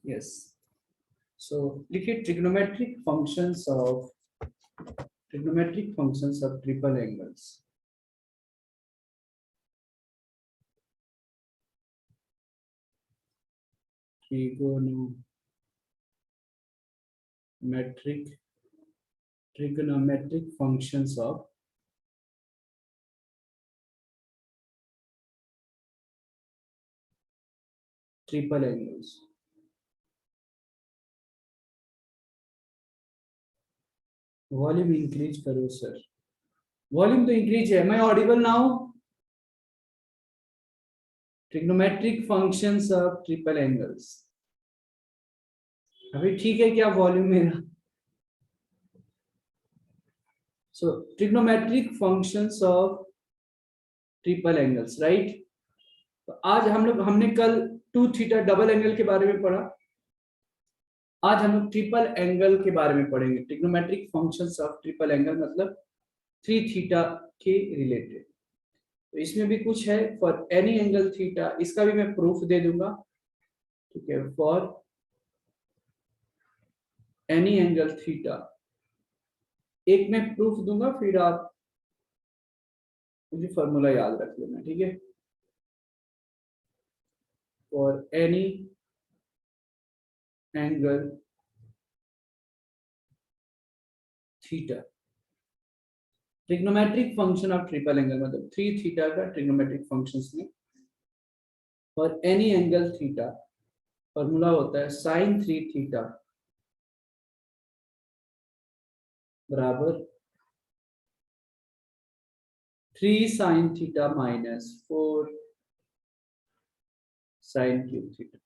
Yes, so लिखिए trigonometric functions of triple angles. Trigonometric functions of triple angles. Volume increase करो sir, volume तो increase है। मैं audible now? Trigonometric functions of triple angles, अभी ठीक है क्या वॉल्यूम मेरा? So trigonometric functions of triple angles, right. तो आज हमने कल टू थीटा डबल एंगल के बारे में पढ़ा, आज हम लोग ट्रिपल एंगल के बारे में पढ़ेंगे। Trigonometric functions of triple angle मतलब थ्री थीटा के रिलेटेड। तो इसमें भी कुछ है, फॉर एनी एंगल थीटा, इसका भी मैं प्रूफ दे दूंगा, ठीक है। फॉर एनी एंगल थीटा, एक मैं प्रूफ दूंगा, फिर आप मुझे फॉर्मूला याद रख लेना, ठीक है। For any angle theta, trigonometric function of triple angle मतलब थ्री थीटा का ट्रिग्नोमेट्रिक फंक्शंस में for any angle theta formula होता है साइन थ्री थीटा बराबर 3 sine theta minus 4 sine cube theta.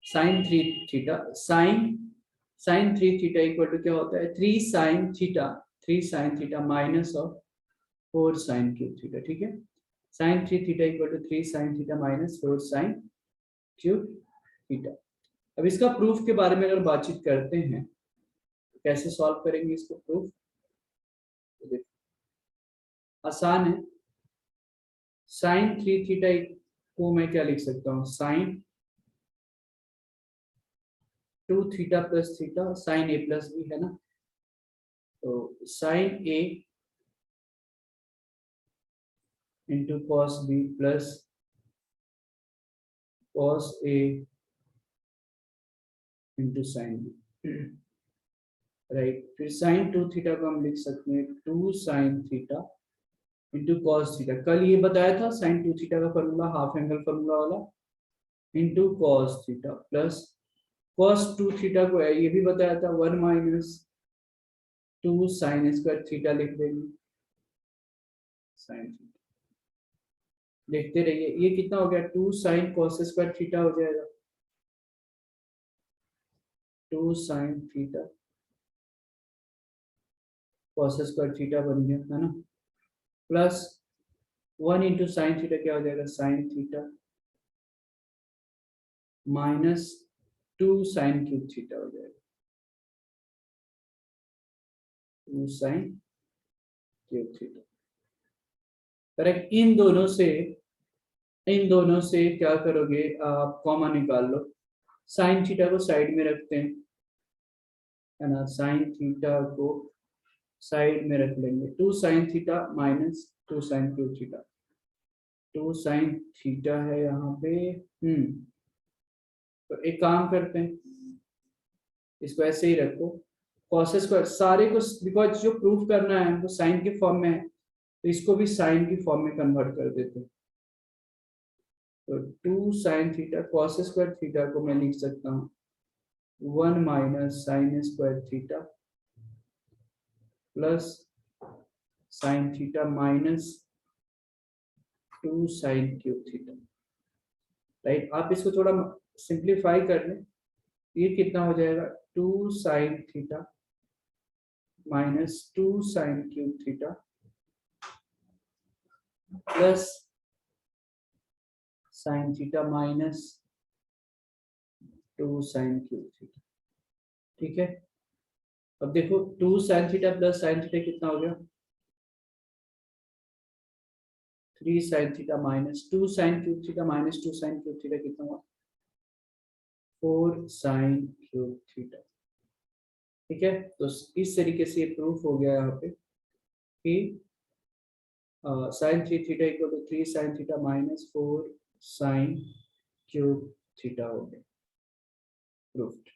Sine three theta sine three theta equal to क्या होता है? 3 sine theta minus of 4 sine cube theta, ठीक है। Sine three theta equal to 3 sine theta minus 4 sine cube theta. अब इसका proof के बारे में अगर बातचीत करते हैं तो कैसे सॉल्व करेंगे इसको प्रूफ? तो देखो आसान है। साइन थ्री थीटा को मैं क्या लिख सकता हूँ? Sine two theta plus theta, sine A plus B है ना। तो sine A into cos B plus cos A into sine B, right. फिर साइन टू थीटा को हम लिख सकते हैं 2 sine theta into cos theta. कल ये बताया था साइन टू थीटा का फॉर्मूला, हाफ एंगल फॉर्मूला वाला, into cos theta plus cos two theta को ये भी बताया था 1 माइनस 2 साइन स्क्वायर थीटा लिख देंगे साइन थीटा। देखते रहिए, ये कितना हो गया? 2 साइन कॉस स्क्वायर थीटा हो जाएगा, 2 sine theta cos square theta बन गया, है ना। प्लस 1 इंटू साइन थीटा क्या हो जाएगा? Sine theta minus 2 sign cube theta हो जाएगा, 2 साइन क्यूब थीटा, करेक्ट। इन दोनों से क्या करोगे आप? कॉमन निकाल लो। साइन थीटा को साइड में रखते हैं, है ना। साइन थीटा को साइड में रख लेंगे, 2 sine theta minus 2 sign cube theta, 2 sine theta है यहाँ पे। तो एक काम करते हैं, इसको ऐसे ही रखो, कॉस स्क्वायर सारे को, बिकॉज जो प्रूफ करना है वो साइन के फॉर्म में है, तो इसको भी साइन की फॉर्म में कन्वर्ट कर देते हैं। तो 2 sine theta cos square theta को मैं लिख सकता हूँ 1 minus sign square theta plus sine theta minus 2 sign cube theta, right. आप इसको थोड़ा सिंप्लीफाई कर लें, ये कितना हो जाएगा? 2 sine theta minus 2 sign cube theta plus sine theta minus 2 sign cube theta, ठीक है। अब देखो 2 sine theta plus sine theta कितना हो गया? 3 sine theta minus 2 sign cube theta minus 2 sign cube theta कितना हुआ? 4 साइन क्यूब थीटा। ठीक है, तो इस तरीके से प्रूफ हो गया यहाँ पे कि sine 3 theta equal to 3 sine theta minus 4 sine cube theta हो गया प्रूफ्ड।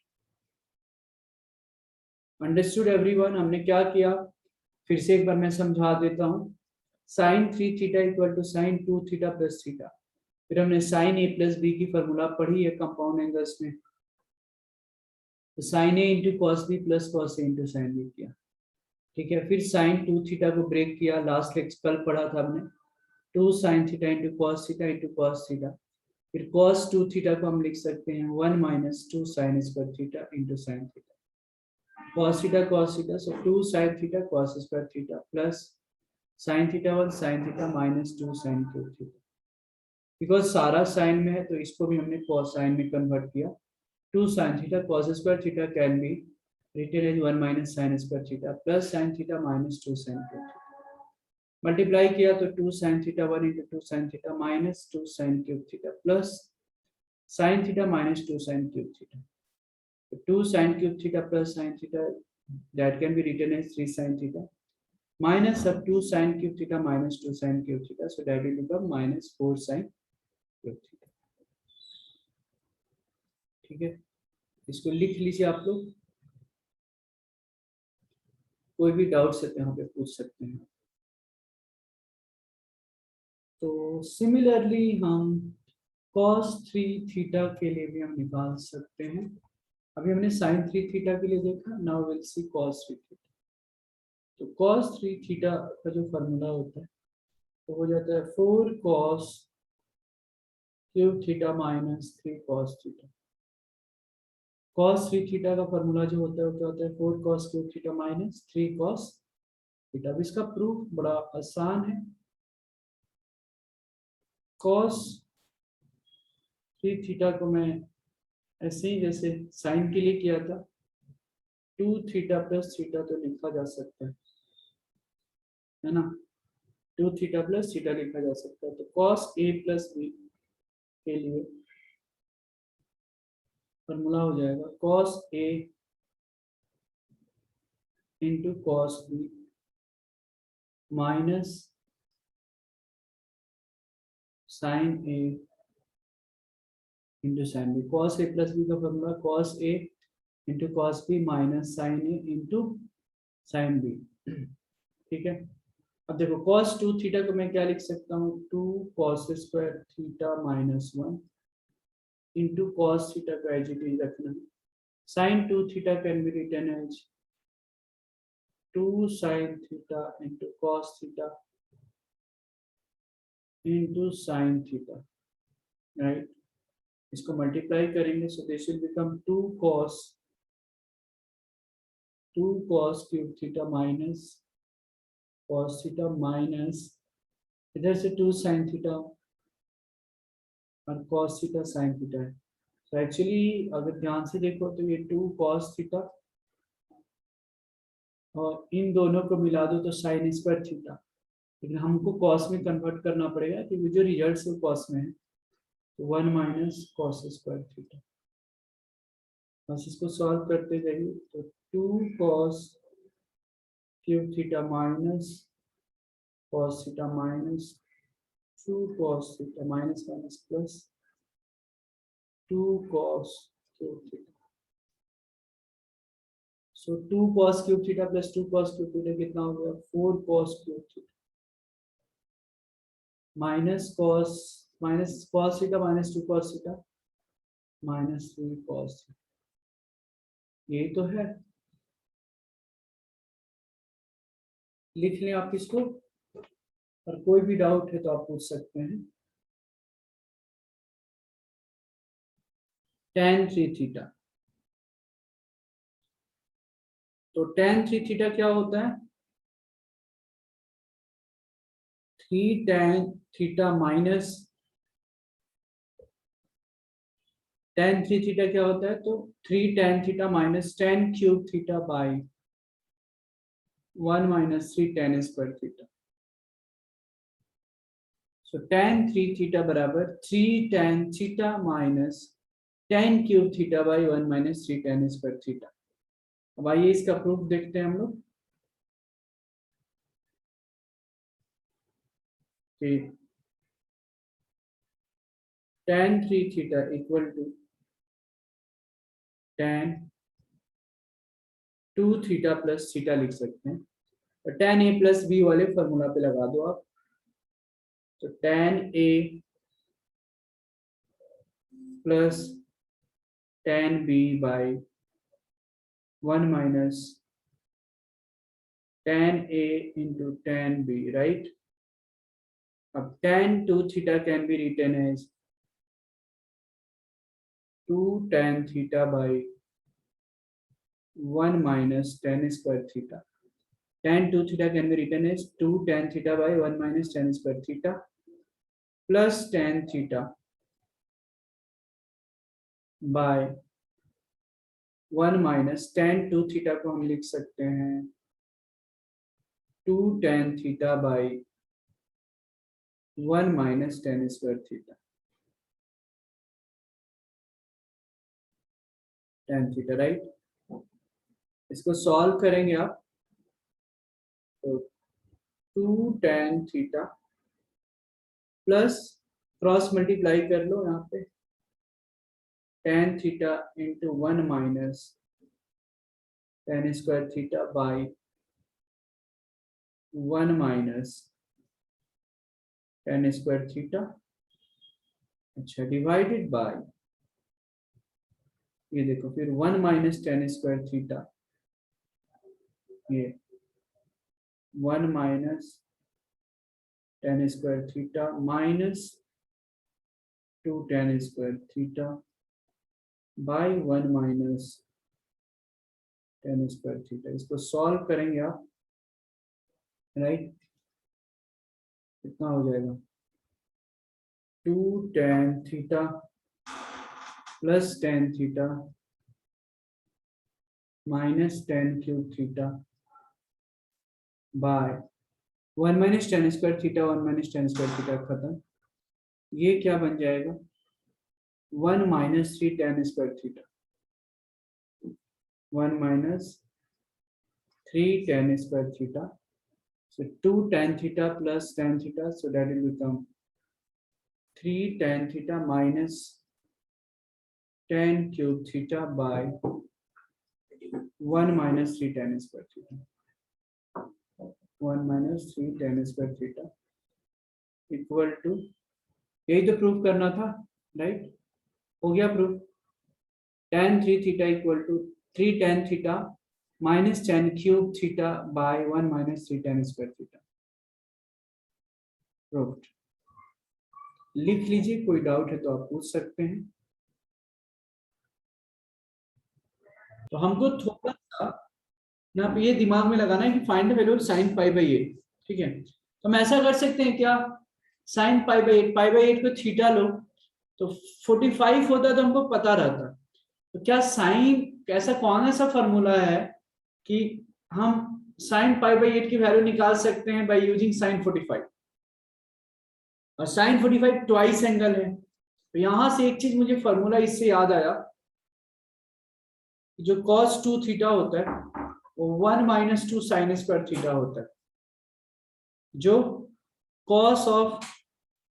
Understood everyone? हमने क्या किया, फिर से एक बार मैं समझा देता हूँ। Sine 3 theta equal to sine 2 theta plus theta. फिर हमने साइन ए प्लस बी की फॉर्मूला पढ़ी है कंपाउंड एंगल्स में, तो sine A into cos B plus cos A into sine B किया। ठीक है, फिर साइन 2 थीटा को ब्रेक किया, लास्ट लेक्चर कल पढ़ा था हमने, 2 sine theta into cos theta into cos theta. फिर कॉस 2 थीटा को हम लिख सकते हैं 1 minus 2 sine square theta into sine theta. cos theta, so 2 sin theta cos square theta plus sin theta 1 sin theta minus 2 sin cube theta। Because सारा sign में है तो इसको भी हमने cosine में कन्वर्ट किया। 2 sin theta cos square theta can be written as 1 minus sin square theta plus sin theta minus 2 sin cube theta। Multiply किया तो 2 sin theta 1 into 2 sin theta minus 2 sin cube theta plus sin theta minus 2 sin cube theta। 2 sin cube theta plus sin theta, that can be written as 3 sin theta minus of 2 sin cube theta minus 2 sin cube theta, so that will become minus 4 sin cube theta। ठीक है, इसको लिख लीजिए आप लोग, कोई भी doubts है तो यहाँ पे पूछ सकते हैं। तो सिमिलरली हम cos 3 थीटा के लिए भी हम निकाल सकते हैं। अभी हमने sin 3 थीटा के लिए देखा, now will see cos 3 theta. तो cos 3 थीटा का जो फॉर्मूला होता है तो हो जाता है 4 cos cube theta minus 3 cos theta. cos 3 theta का फॉर्मूला जो होता है वो क्या होता है, 4 cos cube theta minus 3 cos theta. अब इसका प्रूफ बड़ा आसान है। cos 3 थीटा को मैं ऐसे ही जैसे साइन के लिए किया था, 2 थीटा प्लस थीटा तो लिखा जा सकता है ना, 2 थीटा प्लस थीटा लिखा जा सकता है। तो cos a प्लस b के लिए फॉर्मूला हो जाएगा cos a into cos b minus sine a into sine b। cos a plus b का formula cos a into cos b minus sine a into sine b। ठीक है, अब देखो cos 2 theta को मैं क्या लिख सकता हूँ, 2 cos square theta minus 1 into cos theta का एज इट इज रखना है। sin 2 theta can be written as 2 sin theta into cos theta into sin theta, right. इसको मल्टीप्लाई करेंगे so this will become 2 cos cube theta minus cos theta minus इधर से 2 sin theta और cos theta sin theta है। तो actually अगर ध्यान से देखो तो ये 2 cos थीटा और इन दोनों को मिला दो तो sin स्क्वायर थीटा, लेकिन हमको cos में कन्वर्ट करना पड़ेगा क्योंकि जो रिजल्ट है cos में है। तो 1 माइनस cos स्क्वायर थीटा, बस इसको सॉल्व करते जाइए। तो 2 cos cube theta minus cos theta minus 2 cos theta minus minus plus 2 cos cube theta. So 2 cos cube theta plus 2 cos cube theta कितना हो गया, 4 cos cube theta minus cos theta minus 2 cos theta minus 3 cos theta. यही तो है, लिख लें आप इसको, और कोई भी डाउट है तो आप पूछ सकते हैं। tan 3 थीटा, तो tan 3 थीटा क्या होता है, 3 tan theta minus tan 3 theta क्या होता है, तो 3 tan theta minus tan cube theta by 1 minus 3 tan square theta. So tan 3 theta बराबर 3 tan theta minus tan cube theta by 1 minus 3 tan square theta. अब आइए इसका प्रूफ देखते हैं हम लोग कि tan 3 theta equal to tan 2 theta plus theta लिख सकते हैं, और tan a प्लस बी वाले फॉर्मूला पे लगा दो आप। तो tan a प्लस tan b by 1 minus tan a into tan b, right? अब tan 2 theta can be written as 2 tan theta by 1 minus tan square theta. Tan 2 theta can be written as 2 tan theta by 1 minus tan square theta plus tan theta by 1 minus tan 2 theta को हम लिख सकते हैं 2 tan theta by 1 minus tan square theta. Tan theta, right? इसको solve करेंगे आप तो 2 tan theta plus cross multiply कर लो यहाँ पे tan theta into 1 minus tan square theta by 1 minus tan square theta, अच्छा डिवाइडेड बाय ये देखो फिर 1 माइनस tan स्क्वायर थीटा, ये 1 minus tan square theta minus 2 tan square theta by 1 minus tan square theta. इसको solve करेंगे आप, right? कितना हो जाएगा 2 tan theta plus tan theta minus tan cube theta by 1 minus tan square theta 1 minus tan square theta खत्म, ये क्या बन जाएगा 1 minus 3 tan square theta, 1 minus 3 tan square theta, so 2 tan theta plus tan theta, so that will become 3 tan theta minus tan cube theta by 1 minus 3 tan square theta, 1 minus 3 tan square theta equal to, यही तो proof करना था, right? हो गया proof. tan 3 theta equal to 3 tan theta minus tan cube theta by 1 minus 3 tan square theta, proved. लिख लीजिए, कोई doubt है तो आप पूछ सकते हैं। तो हमको थोड़ा सा यहाँ पे ये दिमाग में लगाना है कि find the value of sin pi by 8, ठीक है? तो हम ऐसा कर सकते हैं क्या, sin पाई बाई 8 को थीटा लो तो 45 होता तो हमको पता रहता। तो क्या साइन ऐसा कौन ऐसा फॉर्मूला है कि हम sin पाई बाई 8 की वैल्यू निकाल सकते हैं बाय यूजिंग sin 45, और sin 45 ट्वाइस एंगल है। तो यहां से एक चीज मुझे फॉर्मूला इससे याद आया, जो cos 2 थीटा होता है वो 1 माइनस 2 साइन स्क्वायर थीटा होता है, जो cos ऑफ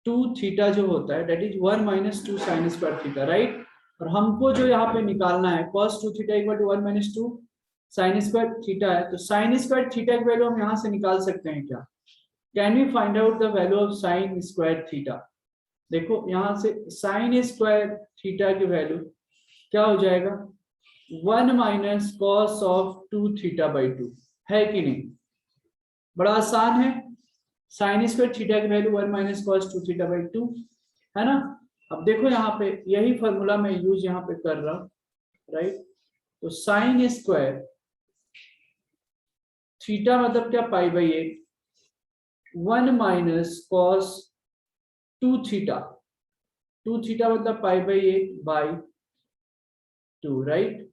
2 थीटा जो होता है that is 1 minus 2 sine square theta, right? और हमको जो यहाँ पे निकालना है cos 2 theta equal to 1 minus 2 sine square theta है, तो साइन स्क्वायर थीटा की वैल्यू हम यहाँ से निकाल सकते हैं क्या? Can we find out the value of sine square theta? देखो यहाँ से साइन स्क्वायर थीटा की वैल्यू क्या हो जाएगा 1 minus cos of 2 theta by 2, है कि नहीं? बड़ा आसान है, साइन स्क्वायर थीटा की value 1 minus cos 2 theta by 2 है ना। अब देखो यहाँ पे यही फॉर्मूला मैं यूज यहाँ पे कर रहा हूँ, राइट? तो साइन स्क्वायर थीटा मतलब क्या pi by 8, 1 minus cos 2 theta, 2 theta मतलब पाई बाई 8 बाई 2, राइट?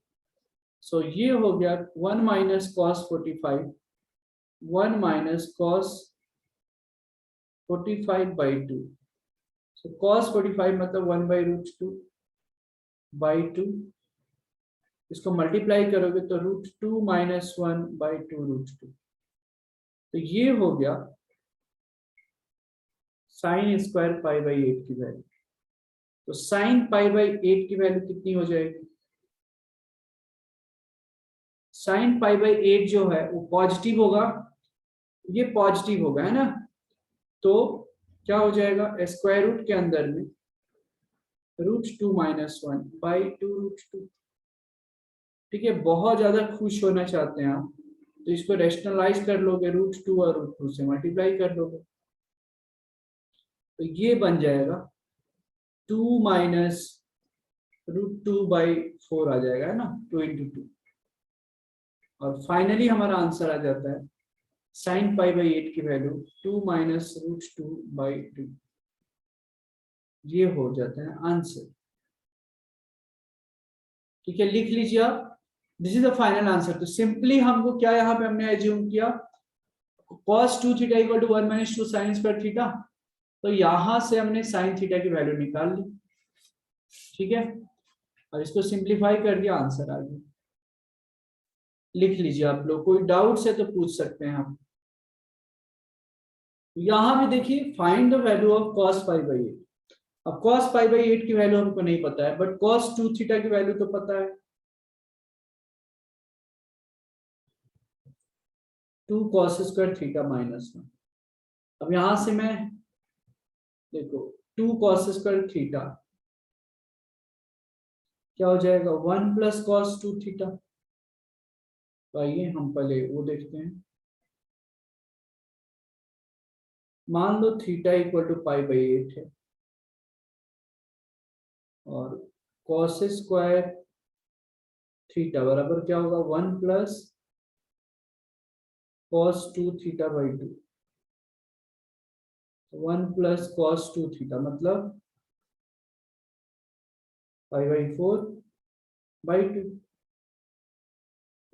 सो ये हो गया 1 minus cos 45, 1 minus cos 45 by 2, so cos 45 मतलब 1 by root 2, बाई 2, इसको मल्टीप्लाई करोगे तो √2 - 1/2 √2, तो ये हो गया sin स्क्वायर π/8 की वैल्यू। तो sin π/8 की वैल्यू कितनी हो जाएगी? sin π/8 जो है वो पॉजिटिव होगा, ये पॉजिटिव होगा, है ना। तो क्या हो जाएगा, स्क्वायर रूट के अंदर में √2 - 1/2 √2। ठीक है, बहुत ज्यादा खुश होना चाहते हैं आप तो इसको रेशनलाइज कर लोगे, √2 और √2 से मल्टीप्लाई कर लोगे, तो ये बन जाएगा 2 - √2/4 आ जाएगा, है ना, 2 × 2। और फाइनली हमारा आंसर आ जाता है sin π/8 की वैल्यू 2 - √2/2, ये हो जाता है आंसर। ठीक है, लिख लीजिए आप, this is the final answer. तो सिंपली हमको क्या यहाँ पे हमने एज्यूम किया, cos 2 theta equal to 1 - 2 sin square theta, तो यहां से हमने sin थीटा की वैल्यू निकाल ली। ठीक है, और इसको सिंप्लीफाई कर दिया, आंसर आ गया। लिख लीजिए आप लोग, कोई डाउट्स है तो पूछ सकते हैं आप। यहां भी देखिए, find the value of cos π/8। अब cos π/8 की वैल्यू हमको नहीं पता है, बट cos 2 थीटा की वैल्यू तो पता है, 2 cos स्क्वायर थीटा -1। अब यहां से मैं देखो 2 cos स्क्वायर थीटा क्या हो जाएगा, 1 + cos 2 थीटा। तो आइए हम पहले वो देखते हैं। मान लो थीटा इक्वल टू π/8 है और cos स्क्वायर थीटा बराबर क्या होगा, 1 + cos 2 थीटा/2। 1 + cos 2 थीटा मतलब π/4/2।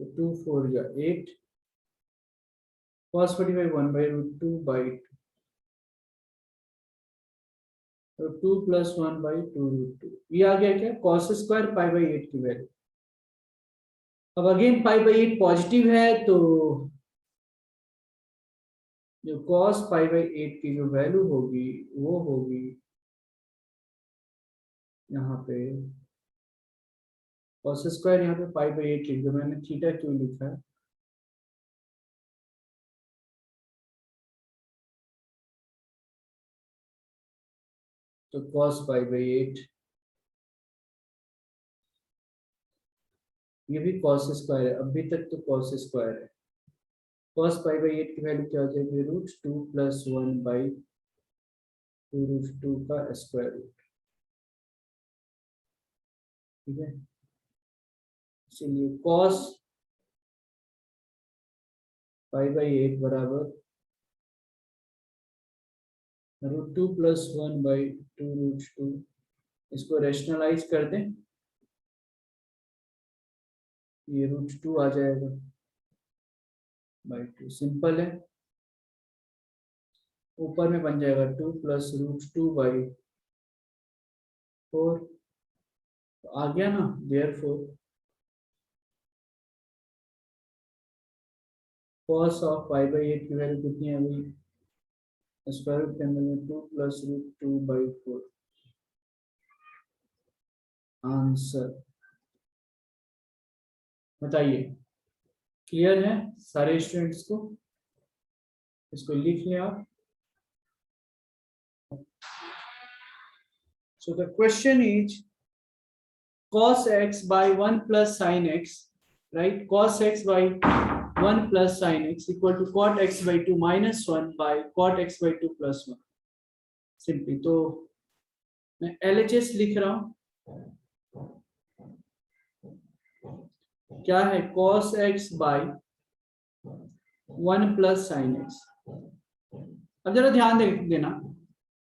तो 2 4 या 8, cos 45 1/√2/2, तो 2 + 1/2√2। ये आ गया क्या, cos स्क्वायर π/8 की वैल्यू। अब अगेन π/8 पॉजिटिव है, तो जो cos π/8 की जो वैल्यू होगी वो होगी यहाँ पे cos स्क्वायर, यहाँ पे π/8 लिख दो, मैंने थीटा क्यों लिखा है, तो cos π/8, ये भी cos स्क्वायर है, अभी तक तो cos स्क्वायर है। cos π/8 की वैल्यू क्या हो जाएगी, √2 + 1/2√2 का स्क्वायर रूट। ठीक है, चलिए cos π/8 बराबर √2 + 1/2√2। इसको रेशनलाइज कर दें, ये √2 आ जाएगा /2, सिंपल है। ऊपर में बन जाएगा 2 + √2/4, तो आ गया ना, देयरफॉर cos ऑफ π/8 की वैल्यू कितनी है अभी, स्क्वायर रूट के अंदर में 2 + √2/4 आंसर। बताइए, क्लियर है सारे स्टूडेंट्स को? इसको लिख लें आप। So the question is cos x by 1 + sin x, right? Cos x by 1 + sin x equal to cot x by 2 - 1 by cot x by 2 + 1। Simply तो मैं LHS लिख रहा हूं, क्या है, cos x by 1 + sin x। अब जरा ध्यान देना,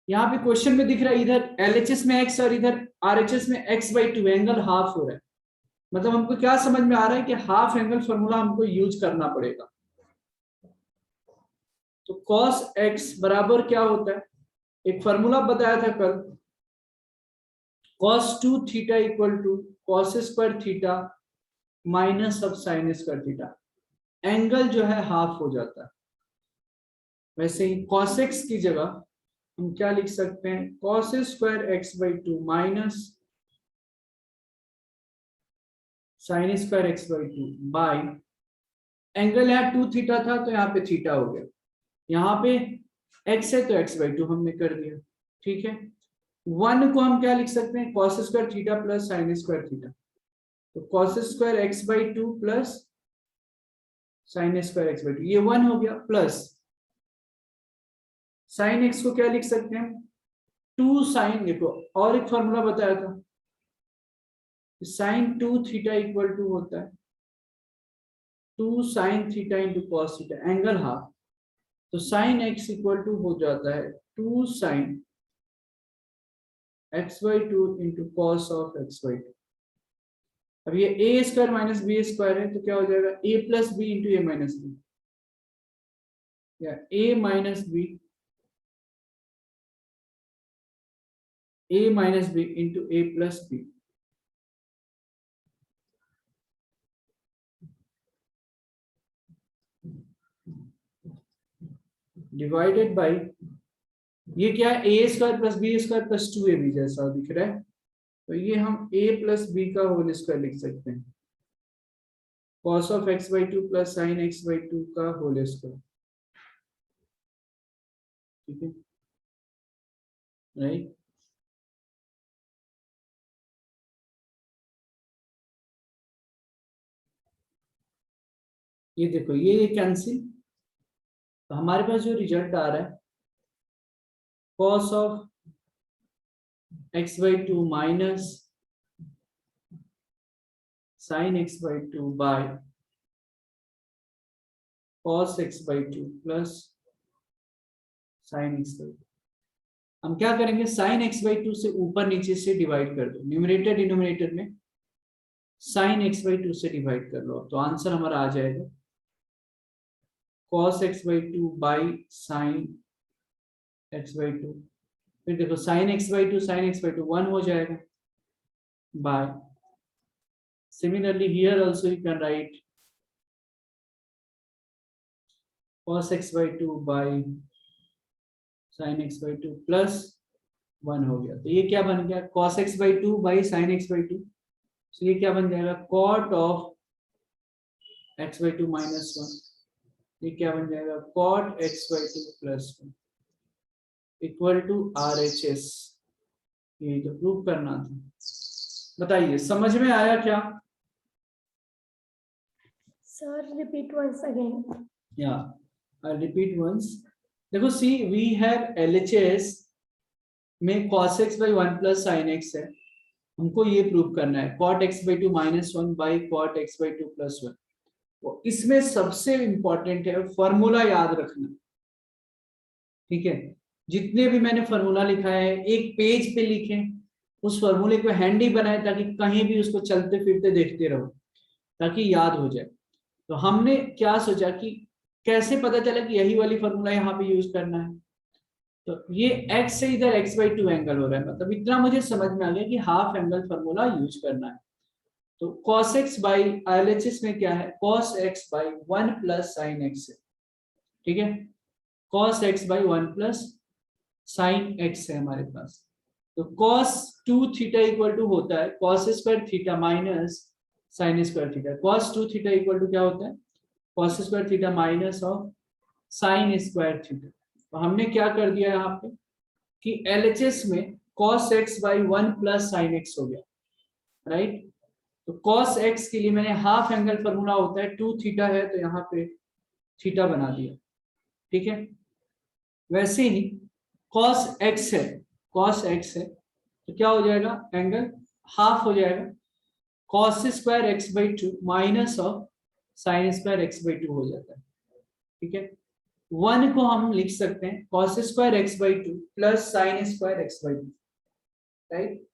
यहाँ पे क्वेश्चन में दिख रहा है इधर LHS में x और इधर RHS में x/2, एंगल हाफ हो रहा है। मतलब हमको क्या समझ में आ रहा है कि हाफ एंगल फॉर्मूला हमको यूज करना पड़ेगा। तो cos x बराबर क्या होता है, एक फॉर्मूला बताया था कल, cos 2 theta equal to cos square theta minus of sine square theta, angle जो है हाफ हो जाता है। वैसे ही cos x की जगह हम क्या लिख सकते हैं, cos square x by two minus sine square x by two by, angle यहाँ 2 थीटा था तो यहाँ पे थीटा हो गया, यहाँ पे x है तो x बाई टू हमने कर दिया। ठीक है, 1 को हम क्या लिख सकते हैं, cos square theta plus sign square theta, तो cos square x by two plus sine square x by to, ये 1 हो गया, प्लस साइन एक्स को क्या लिख सकते हैं, 2 साइन, देखो और एक फॉर्मूला बताया था, साइन 2 थीटा इक्वल टू होता है 2 sine theta into cos theta, angle half, तो साइन एक्स इक्वल टू हो जाता है 2 sine x by two into cos of x by two. अब ये A square minus B square है तो क्या हो जाएगा, A plus B into A minus B, या A minus B, A minus B into A plus B, divided by, ये क्या है, A square plus B square plus two A B जैसा दिख रहा है, तो ये हम a प्लस बी का होल स्क्वायर लिख सकते हैं, cos of x by two plus sine x by to का होल स्क्वायर। ठीक है, राइट, ये देखो ये कैंसिल, तो हमारे पास जो रिजल्ट आ रहा है, cos of x by two minus sine x by two by cos x by two plus sine x by two. हम क्या करेंगे, साइन एक्स बाई टू से ऊपर नीचे से डिवाइड कर दो, न्यूमरेटर डिनोमिनेटर में साइन एक्स बाई टू से डिवाइड कर लो, तो आंसर हमारा आ जाएगा cos x by two by sine x by two, फिर देखो sine x by two sine x by two 1 हो जाएगा, by, similarly here also you can write cos x by 2 by sin x by 2 plus 1 हो गया, तो ये क्या बन गया, cos x by 2 by sin x by 2, तो ये क्या बन जाएगा, cot of x by 2 minus 1, ये क्या बन जाएगा, cot x by 2 plus 1 equal to RHS। ये तो प्रूव करना था, बताइए समझ में आया क्या? Sir, repeat once again. Yeah, I'll repeat once. देखो see we have LHS में cos x by 1 plus sin x है, हमको ये प्रूव करना है cot x by 2 minus 1 by cot x by 2 plus 1। तो इसमें सबसे इंपॉर्टेंट है फॉर्मूला याद रखना। ठीक है, जितने भी मैंने फॉर्मूला लिखा है एक पेज पे लिखें, उस फॉर्मूले को हैंडी बनाए ताकि कहीं भी उसको चलते फिरते देखते रहो ताकि याद हो जाए। तो हमने क्या सोचा कि कैसे पता चला कि यही वाली फॉर्मूला यहाँ पे यूज करना है, तो ये x से इधर x by 2 एंगल हो रहा है, मतलब इतना मुझे समझ में आ गया कि हाफ एंगल फॉर्मूला यूज करना है। तो cos x by LHS में क्या है, cos x by 1 plus sin x है। ठीक है, cos x by 1 plus sin x है हमारे पास, तो cos 2 थीटा इक्वल टू होता है cos square theta minus sin square theta, cos 2 theta equal to क्या होता है, cos square theta minus of sin square theta. तो हमने क्या कर दिया यहाँ पे कि LHS में cos x by 1 plus sin x हो गया, राइट। तो cos x के लिए मैंने हाफ एंगल फॉर्मूला होता है 2 थीटा है तो यहाँ पे थीटा बना दिया। ठीक है, वैसे ही cos x है, cos x है तो क्या हो जाएगा, एंगल हाफ हो जाएगा, cos square x by two minus of sine square x by to हो जाता है। ठीक है, 1 को हम लिख सकते हैं cos square x by two plus sine square x by to, right.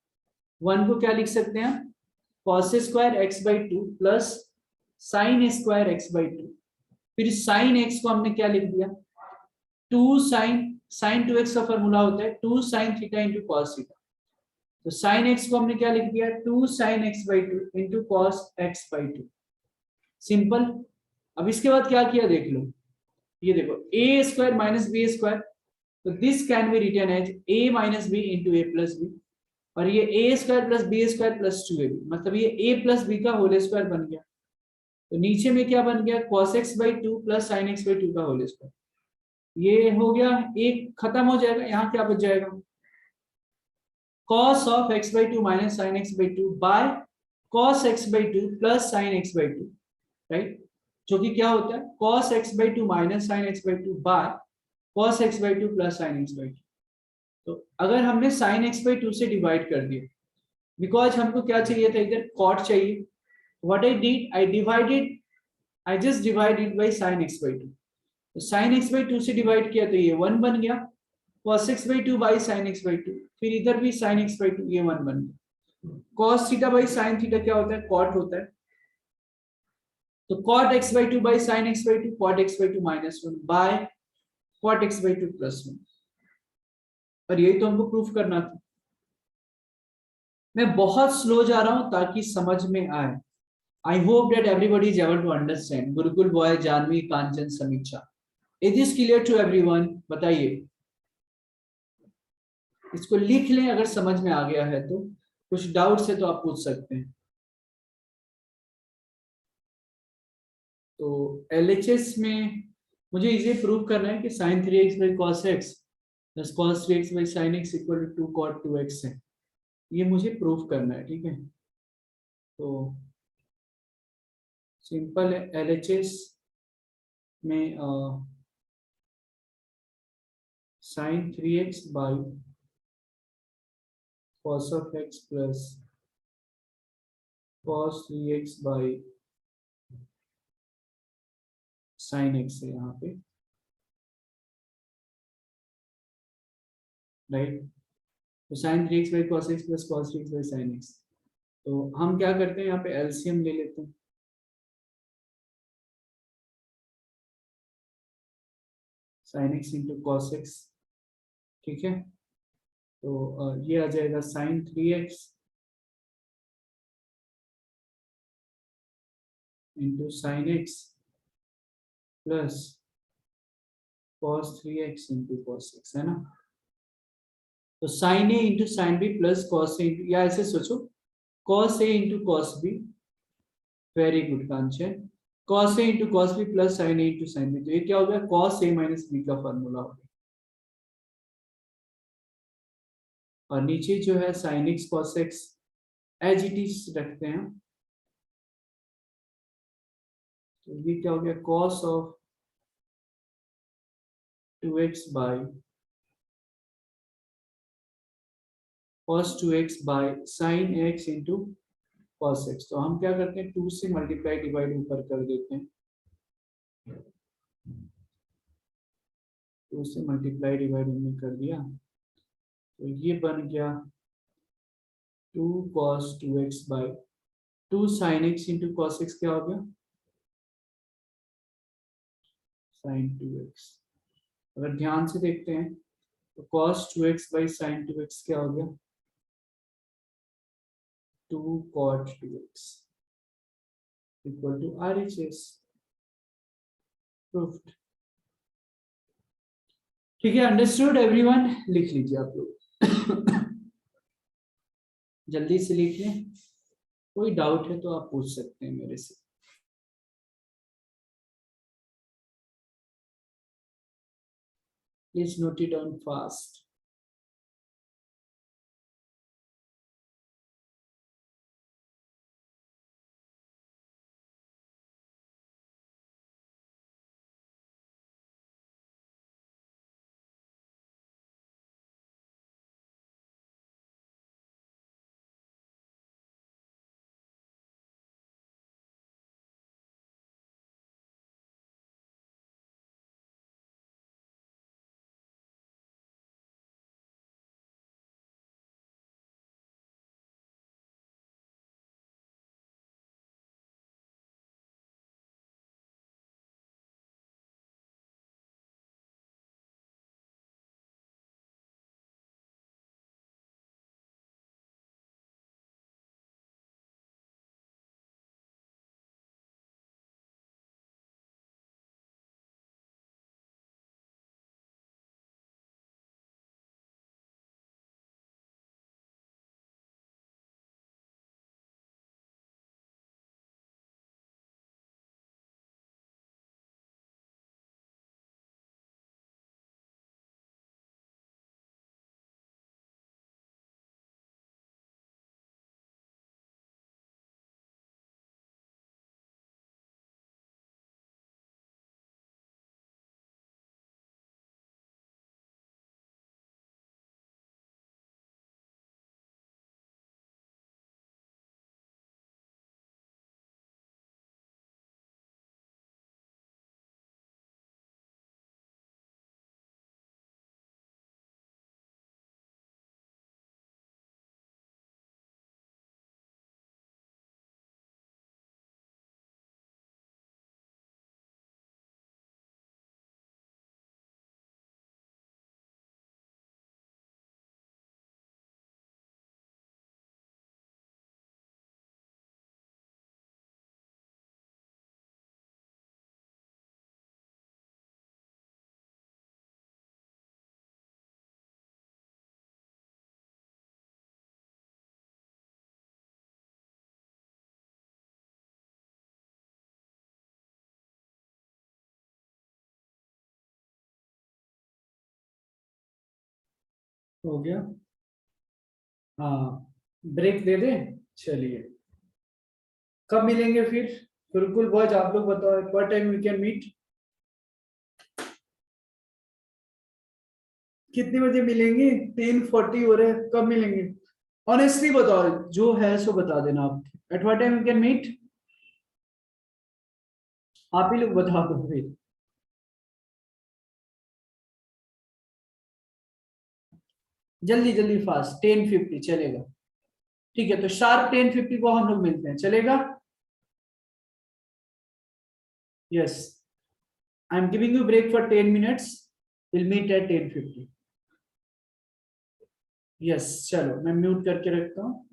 1 को क्या लिख सकते हैं, cos square x by two plus sine square x by two, फिर साइन एक्स को हमने क्या लिख दिया, 2 साइन 2x का फॉर्मूला होता है 2 sine theta into cos theta, तो साइन एक्स को हमने क्या लिख दिया, 2 sin x by 2 into cos x by 2, simple. अब इसके बाद क्या किया देख लो, ये देखो A square minus B square, तो this can be written as A minus B into A plus B, और ये A square plus B square plus 2ab, मतलब ये ए प्लस बी का होल स्क्वायर बन गया। तो नीचे में क्या बन गया, cos x by 2 plus sin x by 2 का होल स्क्वायर, ये हो गया, एक खत्म हो जाएगा, यहाँ क्या बच जाएगा, cos of x by 2 minus sin x by 2 by cos x by 2 plus sin x by 2, right, जो कि क्या होता है cos x by 2 minus sin x by 2 by cos x by 2 plus sin x by 2। तो अगर हमने sin x by 2 से divide कर दिया, बिकॉज हमको क्या चाहिए था, इधर cot चाहिए, what I did, I just divided by sin x by 2, तो sin x by 2 से डिवाइड किया तो ये 1 बन गया, cos x by 2 by sin x by 2, फिर इधर भी sin x by 2, ये 1 बन गया। cos theta by sin theta क्या होता है, cot होता है, तो cot x by 2 by sin x by 2, cot x by 2 minus 1 by cot x by 2 plus 1, और यही तो हमको प्रूफ करना था। मैं बहुत स्लो जा रहा हूं ताकि समझ में आए। I hope that everybody is able to understand. Gurukul boy, Janvi, Kanchan, Samiksha, is this clear to everyone? बताइए, इसको लिख लें अगर समझ में आ गया है तो, कुछ डाउट्स है तो आप पूछ सकते हैं। तो एलएचएस में मुझे इसे प्रूव करना है कि sin 3x by cos x plus cos 3x by sin x equal to 2 cot 2x है, ये मुझे प्रूव करना है, ठीक है। तो सिंपल है, एलएचएस में sin 3x by cos of x plus cos 3x by sin x है यहाँ पे, राइट। तो sin 3x by cos x plus cos 3x by sin x, तो हम क्या करते हैं यहाँ पे एलसीएम ले लेते हैं, sin x into cos x, ठीक है। तो ये आ जाएगा sin 3x into sin x plus cos 3x into cos x, है ना। तो sin a into sine B plus cos a into, या ऐसे सोचो cos a into cos b, very good Kanchan, cos a into cos b plus sin a into sine b, तो ये क्या हो गया, cos a माइनस b का formula हो गया, और नीचे जो है sin x cos x as it is रखते हैं, तो ये क्या हो गया, cos of 2x by cos 2x by sin x into cos x, तो हम क्या करते हैं 2 से मल्टीप्लाई डिवाइड ऊपर कर देते हैं, 2 से मल्टीप्लाई डिवाइड हमने कर दिया, तो ये बन गया 2 cos 2x by 2 sin x into cos x, क्या हो गया sin 2x। अगर ध्यान से देखते हैं तो cos 2x by sin 2x क्या हो गया, 2 cot 2x equal to RHS, proved. ठीक है, अंडरस्टूड एवरीवन, लिख लीजिए आप लोग जल्दी से लिख लें, कोई डाउट है तो आप पूछ सकते हैं मेरे से। Please note it down fast. हो गया। हाँ, ब्रेक दे दे। चलिए, कब मिलेंगे फिर? गुरुकुल बॉयज आप लोग बताओ, what time we can meet? कितने बजे मिलेंगे? 10:40 हो रहे हैं, कब मिलेंगे? ऑनेस्टली बताओ, जो है सो बता देना आप। At what time we can meet? आप ही लोग बता दो फिर। जल्दी जल्दी फास्ट, 10:50 चलेगा। ठीक है, तो शार्प 10:50 को हम लोग मिलते हैं, चलेगा? Yes, I am giving you break for 10 minutes, will meet at 10:50। Yes, चलो मैं म्यूट करके रखता हूँ।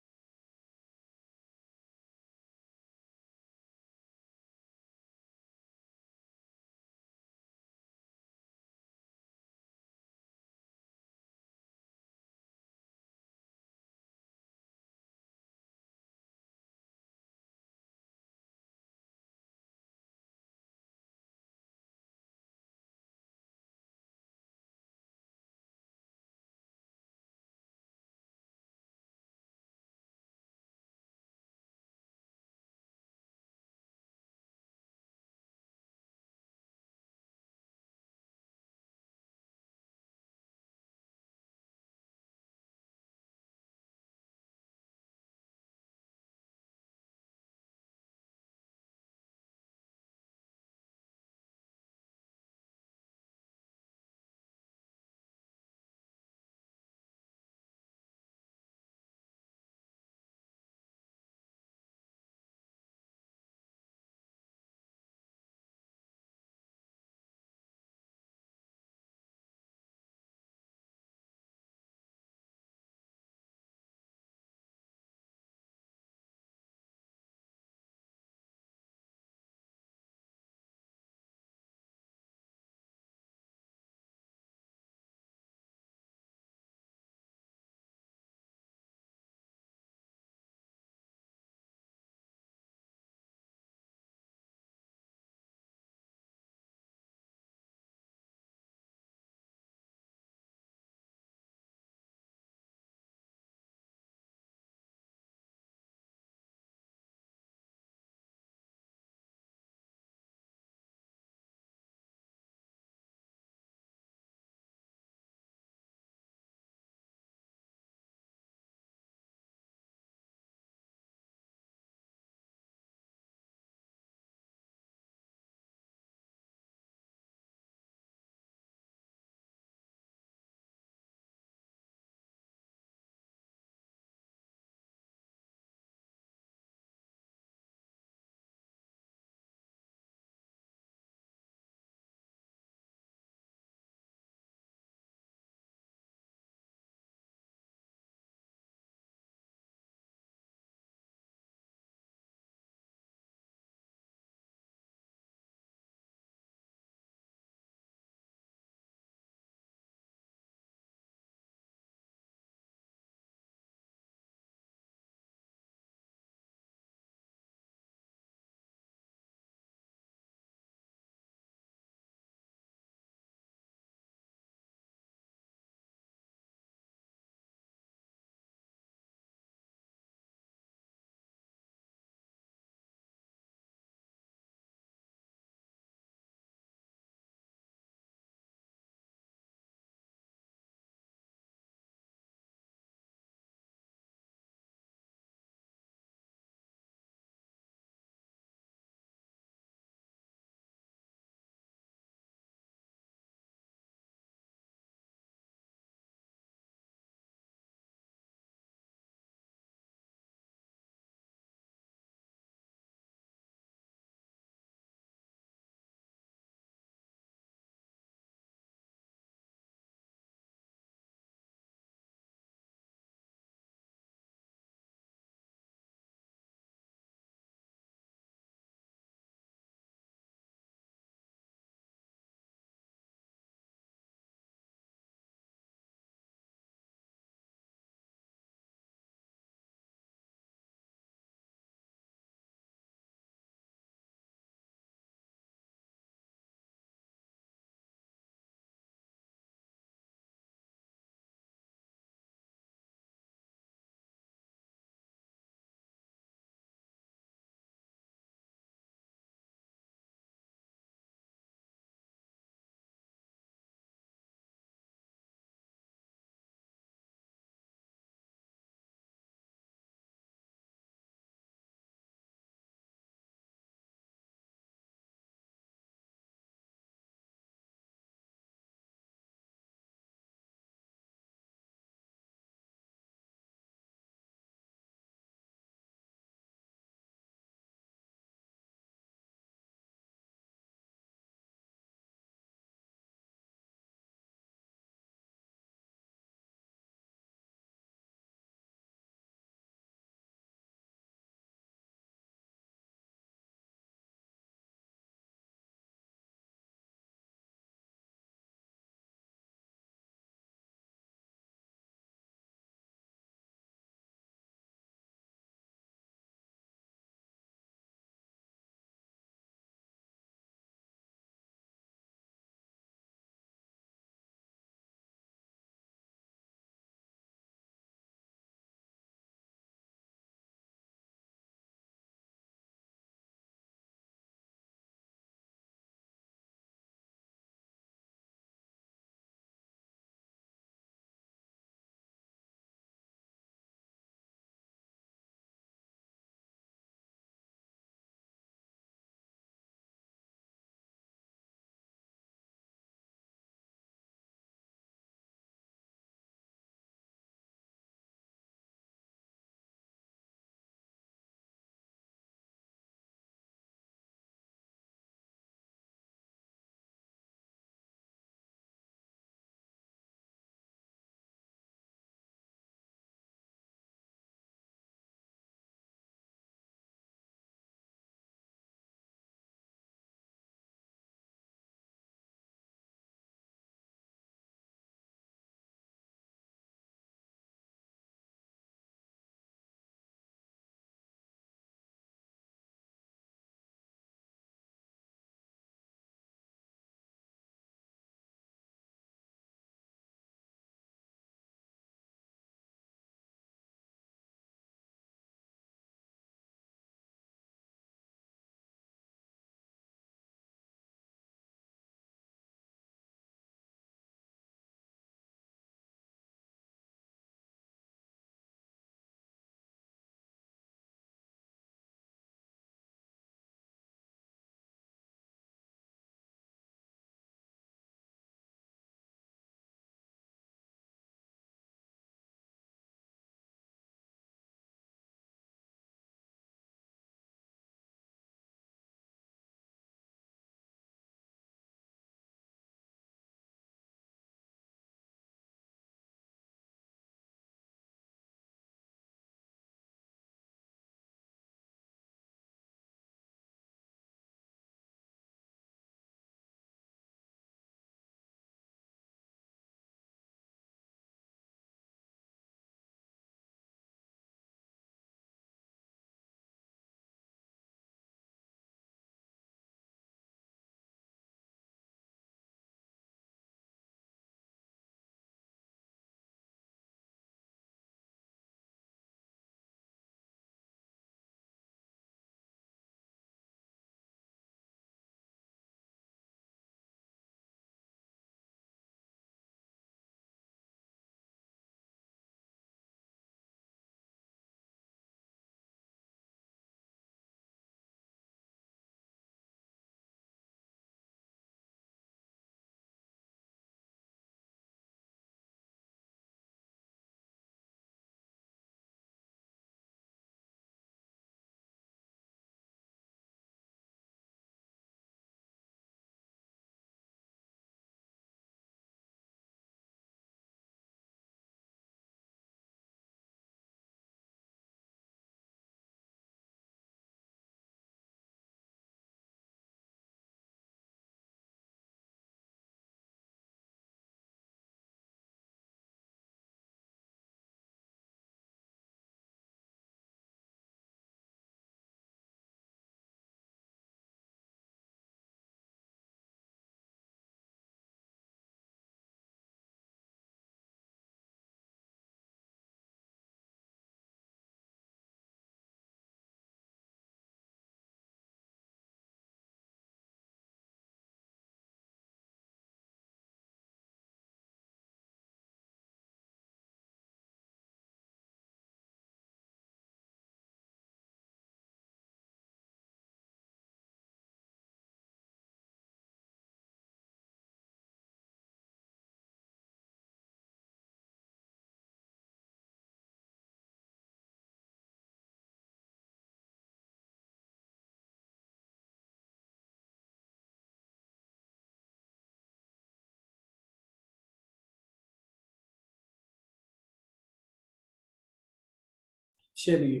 चलिए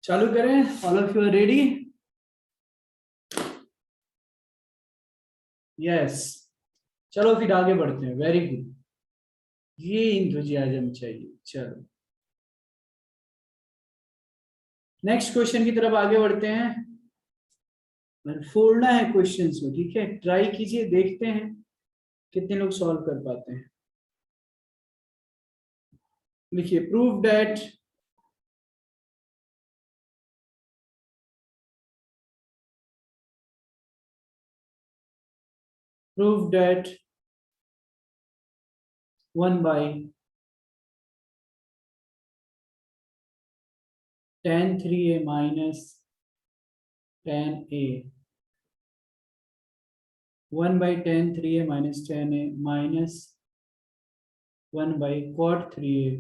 चालू करें, all of you are ready? Yes, चलो फिर आगे बढ़ते हैं। वेरी गुड, ये इंथुजियाज्म चाहिए। चलो नेक्स्ट क्वेश्चन की तरफ आगे बढ़ते हैं। फोड़ना है क्वेश्चंस को, ठीक है? ट्राई कीजिए, देखते हैं कितने लोग सॉल्व कर पाते हैं। लिखिए prove that prove that 1 by tan 3a minus tan a, 1 by tan 3a minus tan a minus 1 by cot 3a,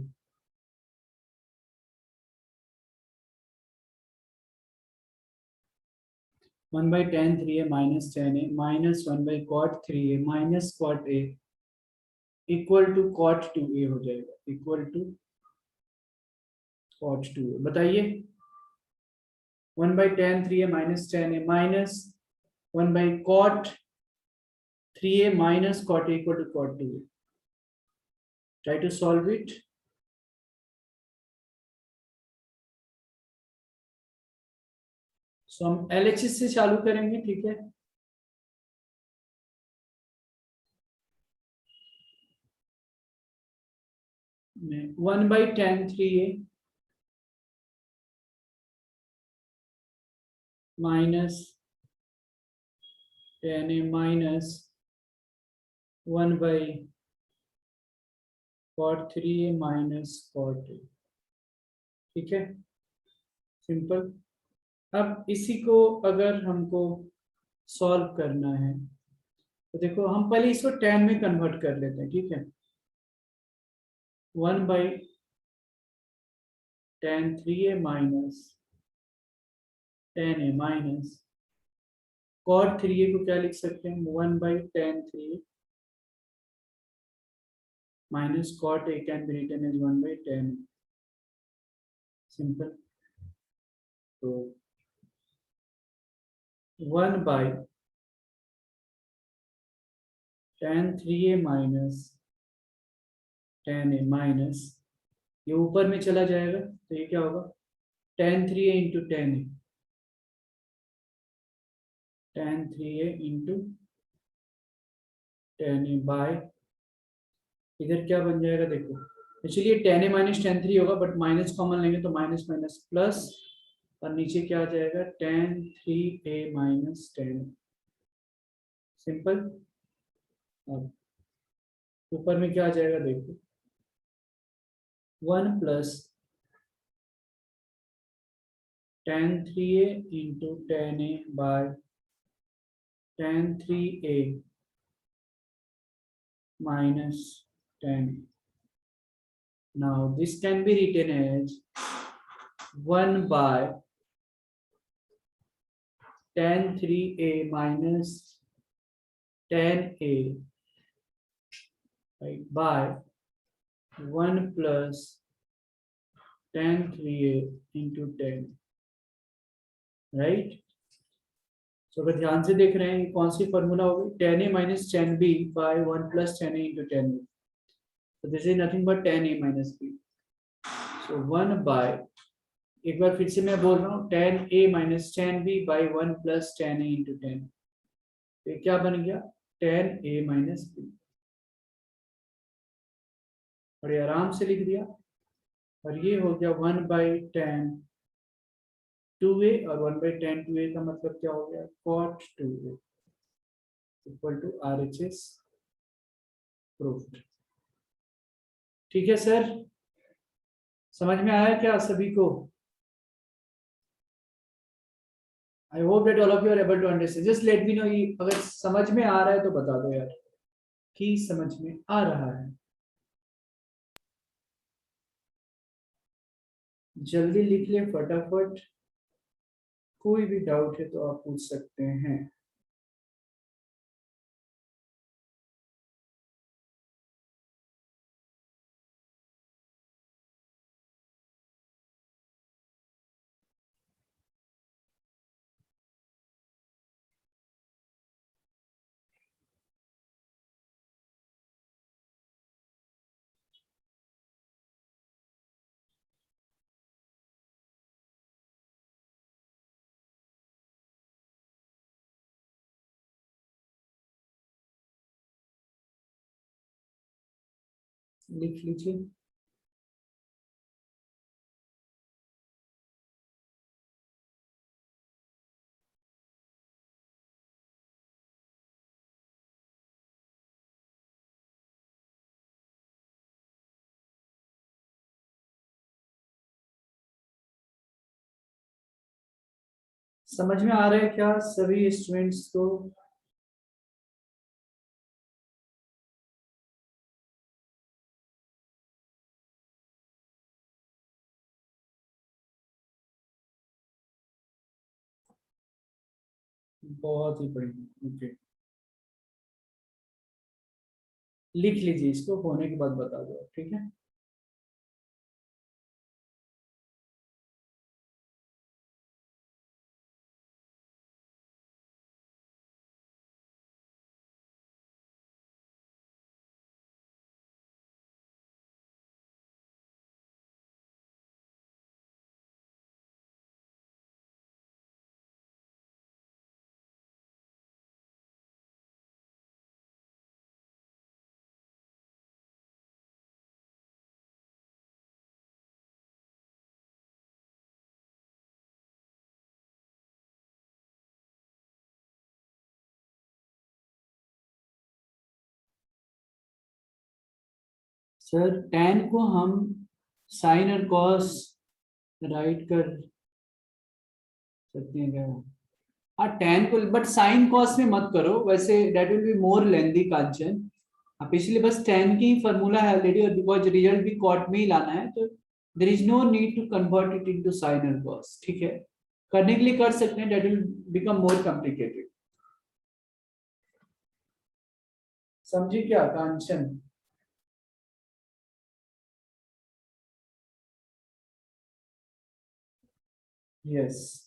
one by tan 3a minus tan a minus 1 by cot 3a minus cot a equal to cot 2a हो जाएगा, equal to cot 2a। बताइए 1 by tan 3a minus tan a minus 1 by cot 3a minus cot a equal to cot 2a। Try to solve it। सो हम LHS से चालू करेंगे, ठीक है? One by tan 3a माइनस tan a minus 1 by cot 3a minus cot a, ठीक है? Simple. अब इसी को अगर हमको सॉल्व करना है तो देखो, हम पहले इसको tan में कन्वर्ट कर लेते हैं, ठीक है? 1 बाई tan 3a माइनस tan a minus cot 3a को क्या लिख सकते हैं? 1 by tan 3a minus cot a can be written as 1 by tan। Simple. तो 1 by tan 3a minus tan a minus, ये ऊपर में चला जाएगा तो ये क्या होगा? tan 3a into tan a, tan 3a into tan a by, इधर क्या बन जाएगा देखो, actually tan a minus tan 3 होगा, बट माइनस कॉमन लेंगे तो माइनस माइनस प्लस, और नीचे क्या आ जाएगा? tan 3a माइनस tan। सिंपल। अब ऊपर में क्या आ जाएगा देखो, 1 plus tan 3a into tan a by tan 3a minus tan। Now this can be written as 1 by tan 3a minus tan a, right, by 1 plus tan 3a into tan, right? तो अगर ध्यान से देख रहे हैं, ये कौन सी formula होगी? tan a minus tan b by 1 plus tan a into tan b। So this is nothing but tan a minus b। So 1 by, एक बार फिर से मैं बोल रहा हूँ, tan a minus tan b by 1 plus tan a into tan। तो ये क्या बन गया? tan a minus b। और ये आराम से लिख दिया, और ये हो गया 1 by tan 2a, और 1 by tan 2a का मतलब क्या हो गया? cot 2a equal to RHS proved. ठीक है सर, समझ में आया क्या सभी को? I hope that all of you are able to understand. Just let me know, अगर समझ में आ रहा है तो बता दो यार कि समझ में आ रहा है। जल्दी लिख ले फटाफट, कोई भी डाउट है तो आप पूछ सकते हैं। लिख लीजिए। समझ में आ रहा है क्या सभी स्टूडेंट्स को? बहुत ही बढ़िया, ओके। लिख लीजिए, इसको होने के बाद बता दो, ठीक है। सर tan को हम साइन और कॉस राइट कर सकते हैं क्या? हाँ, tan को, बट साइन कॉस में मत करो, वैसे दैट विल बी मोर लेंदी कांचन। आप इसलिए बस tan की फॉर्मूला है ऑलरेडी, और बिकॉज रिजल्ट भी कॉट में ही लाना है, तो there is no need to convert it into sine और कॉस, ठीक है। करने के लिए कर सकते हैं, that will become more complicated. समझी क्या कांचन? यस।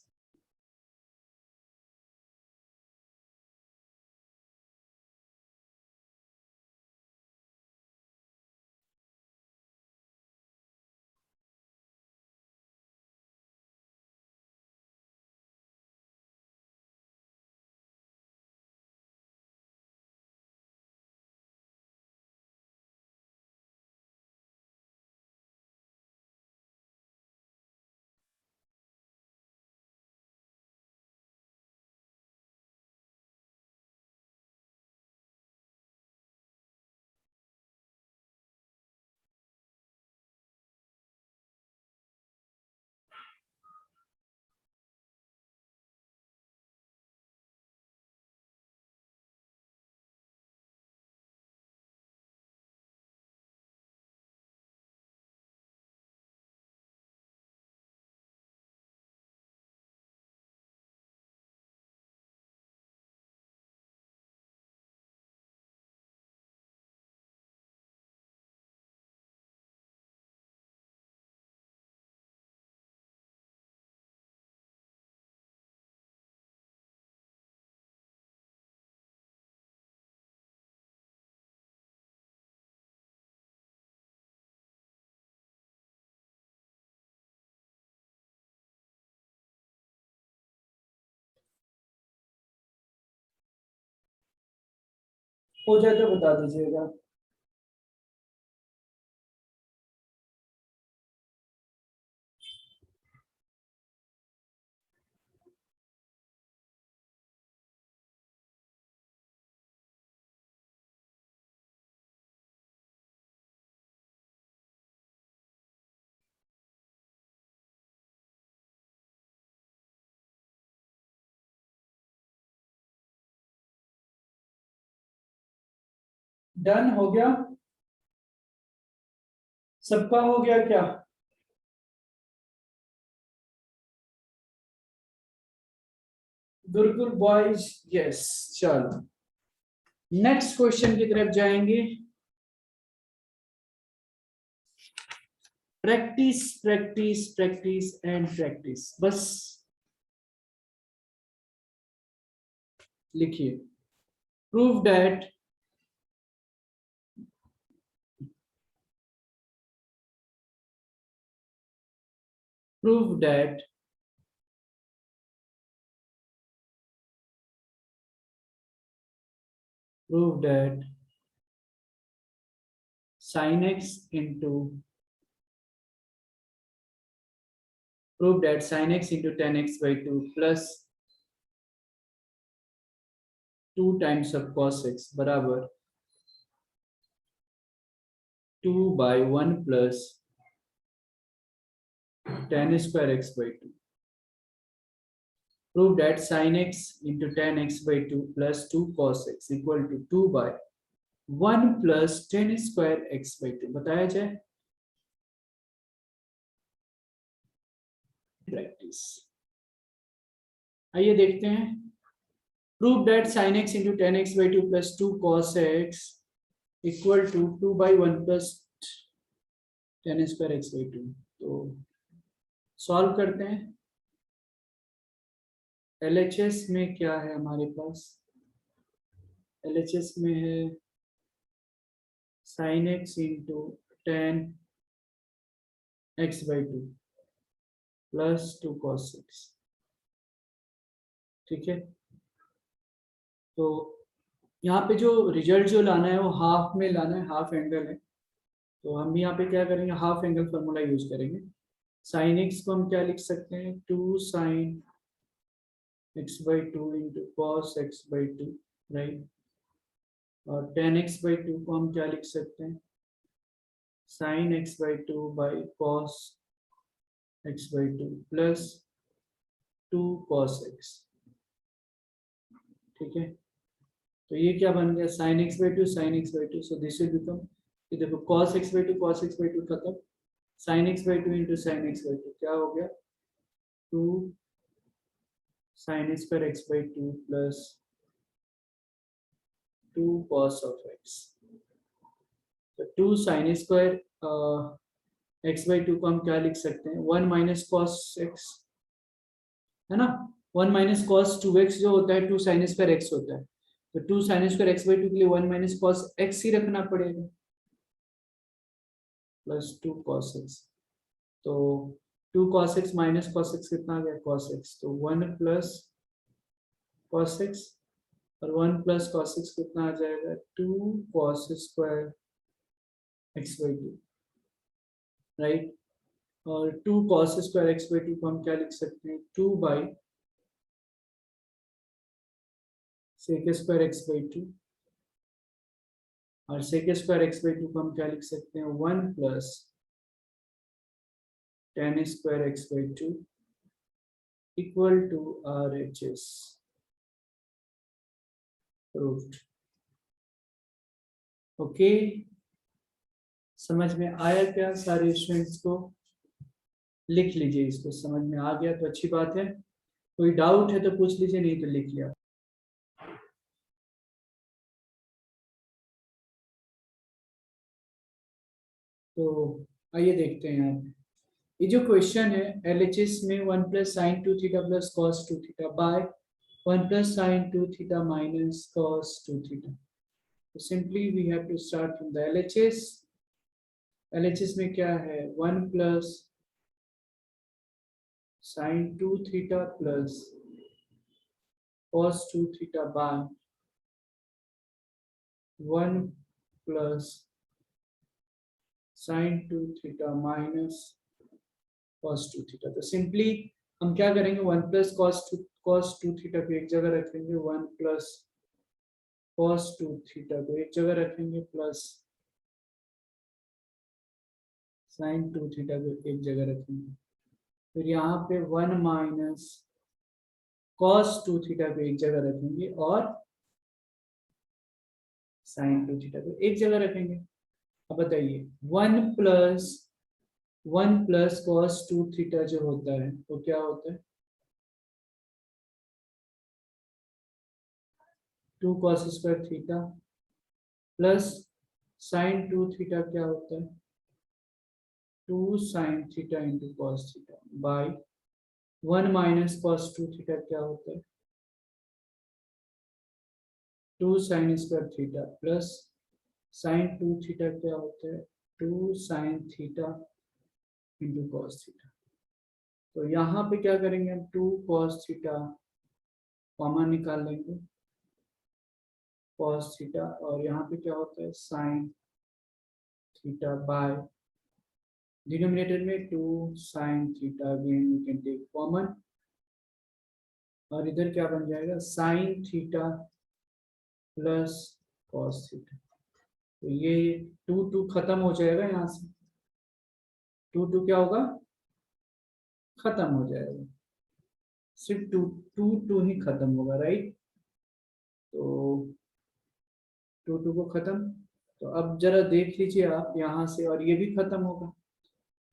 हो जाए तो बता दीजिएगा। डन हो गया? सबका हो गया क्या? Gurukul boys, yes. चलो नेक्स्ट क्वेश्चन की तरफ जाएंगे। Practice practice practice and practice, बस लिखिए। Prove that prove that prove that sin x into prove that sin x into tan x by 2 plus 2 times of cos x बराबर 2 by 1 plus tan square x by 2. Prove that sin x into tan x by 2 plus 2 cos x equal to 2 by 1 plus tan square x by 2. बताया जाए practice. आइए देखते हैं। Prove that sin x into tan x by 2 plus 2 cos x equal to 2 by 1 plus tan square x by 2. तो solve करते हैं। LHS में क्या है हमारे पास? LHS में है sin x into tan x by 2 plus 2 cos x। ठीक है, तो यहाँ पे जो रिजल्ट जो लाना है वो हाफ में लाना है, हाफ एंगल है। तो हम यहाँ पे क्या करेंगे, हाफ एंगल फॉर्मूला यूज करेंगे। साइन एक्स को हम क्या लिख सकते हैं, 2 sin x by 2 into cos x by 2, right. और tan x by 2 को हम क्या लिख सकते हैं, sin x by 2 by cos x by 2 plus 2 cos x। ठीक है, तो ये क्या बन गया, sin x by 2 sin x by 2, so this will become, ये देखो cos x by 2 cos x by 2 खत्म, sin x by 2 into sin x by 2 क्या हो गया, 2 sin square x by 2 plus 2 cos of x। तो 2 sin square x by 2 को हम क्या लिख सकते हैं, 1 minus cos x, है ना। 1 minus cos 2x जो होता है 2 sin square x होता है, तो 2 sin square x by 2 के लिए 1 minus cos x ही रखना पड़ेगा प्लस 2 cos x। तो 2 cos x minus cos x कितना आ गया, cos x, तो 1 plus cos x और 1 plus cos x कितना आ जाएगा, 2 cos square x by 2, right. और 2 cos square x by 2 को हम क्या लिख सकते हैं, 2 by sec square x by 2, और sec square x by 2 को हम क्या लिख सकते हैं, 1 plus tan square x by 2 equal to RHS proved। Okay, समझ में आया क्या सारे स्टूडेंट्स को? लिख लीजिए, इसको समझ में आ गया तो अच्छी बात है, कोई डाउट है तो पूछ लीजिए, नहीं तो लिख लिया। तो आइए देखते हैं यहाँ पे, ये जो क्वेश्चन है LHS में 1 plus sin 2 theta plus cos 2 theta by 1 plus sin 2 theta minus cos 2 theta। So simply we have to start from the LHS। LHS में क्या है, 1 plus sin 2 theta plus cos 2 theta by 1 plus sin 2 theta minus cos 2 theta। तो simply हम क्या करेंगे, 1 plus cos 2 theta को एक जगह रखेंगे, 1 plus cos 2 theta को एक जगह रखेंगे, प्लस sin 2 theta को एक जगह रखेंगे। फिर यहाँ पे 1 minus cos 2 theta को एक जगह रखेंगे और sin 2 theta को एक जगह रखेंगे। अब बताइए 1 plus cos 2 theta जो होता है वो क्या होता है, 2 cos square theta plus sin 2 theta क्या होता है, 2 sin theta into cos theta by 1 minus cos 2 theta क्या होता है, 2 sin square theta plus sin 2 theta क्या होता है, 2 sin theta into cos theta। तो यहाँ पे क्या करेंगे हम, 2 cos theta कॉमन निकाल लेंगे, cos theta, और यहाँ पे क्या होता है sin थीटा बाय डिनोमिनेटर में 2 sine theta, again you can take common, और इधर क्या बन जाएगा sine theta plus cos theta. तो ये 2 खत्म हो जाएगा, यहाँ से 2 क्या होगा, खत्म हो जाएगा, सिर्फ 2 ही खत्म होगा, राइट। तो 2 को खत्म, तो अब जरा देख लीजिए आप यहाँ से, और ये भी खत्म होगा,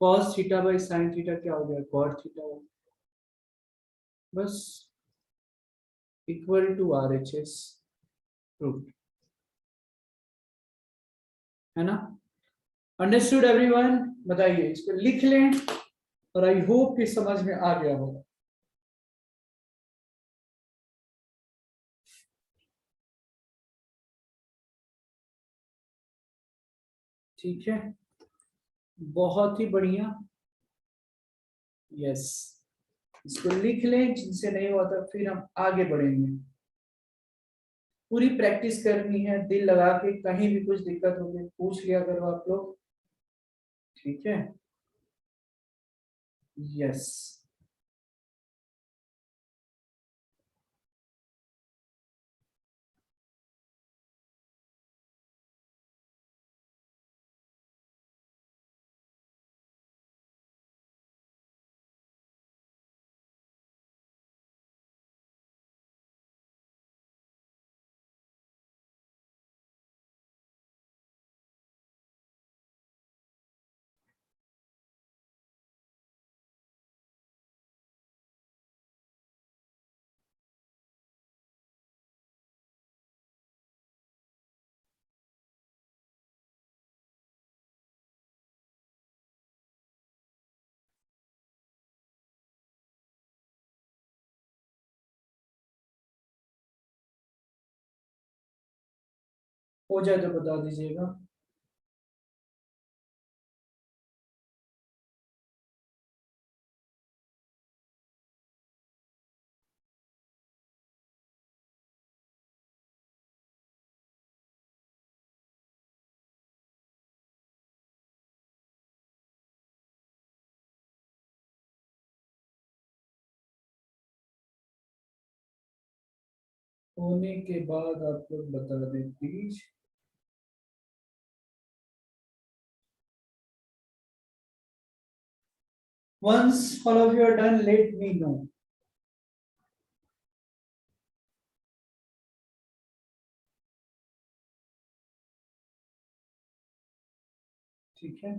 cos theta by sine theta क्या हो गया, कॉट थीटा हो गया, बस इक्वल टू RHS प्रूफ, है ना। अंडरस्टूड एवरीवन, बताइए, इसको लिख लें, और आई होप कि समझ में आ गया होगा। ठीक है, बहुत ही बढ़िया, यस, इसको लिख लें, जिनसे नहीं हुआ था फिर हम आगे बढ़ेंगे। पूरी प्रैक्टिस करनी है, दिल लगा के, कहीं भी कुछ दिक्कत होगी पूछ लिया करो आप लोग, ठीक है, यस। हो जाए तो बता दीजिएगा। होने के बाद आप लोग बता दें please. Once all of you are done, let me know. ठीक है,